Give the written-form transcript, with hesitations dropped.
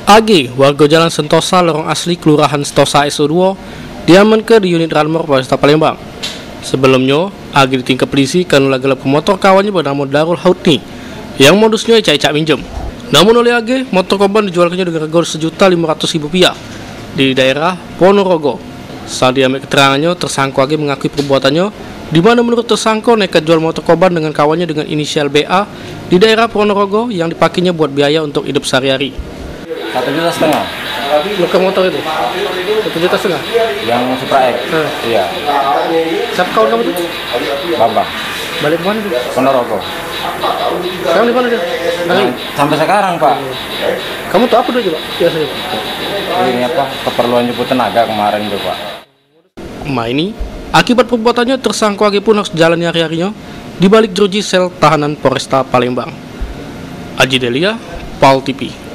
AG, warga Jalan Sentosa, lorong asli Kelurahan Sentosa SO2, diamankan di unit Ranmor Polresta Palembang. Sebelumnya, AG ditingkap polisi karena gelap ke motor kawannya bernama Darul Hautni, yang modusnya ecak-ecak minjem. Namun oleh AG, motor korban dijualkannya dengan harga Rp1.500.000 di daerah Ponorogo. Saat diambil keterangannya, tersangka AG mengakui perbuatannya, di mana menurut tersangka nekat jual motor korban dengan kawannya dengan inisial BA di daerah Ponorogo yang dipakainya buat biaya untuk hidup sehari-hari. 1,5 juta. Bukan motor itu? 1,5 juta? Yang Supra X? Iya. Siapa kawan kamu itu? Bambang. Balik mana tuh? Ponorogo. Sekarang di mana dia? Sampai sekarang, Pak. Kamu tuh apa dulu, Pak? Biasanya? Ini apa? Keperluan jemput tenaga kemarin tuh, Pak. Ini, akibat perbuatannya tersangka AG pun harus jalani hari-harinya di balik jeruji sel tahanan Polresta Palembang. Aji Delia, PAL TV.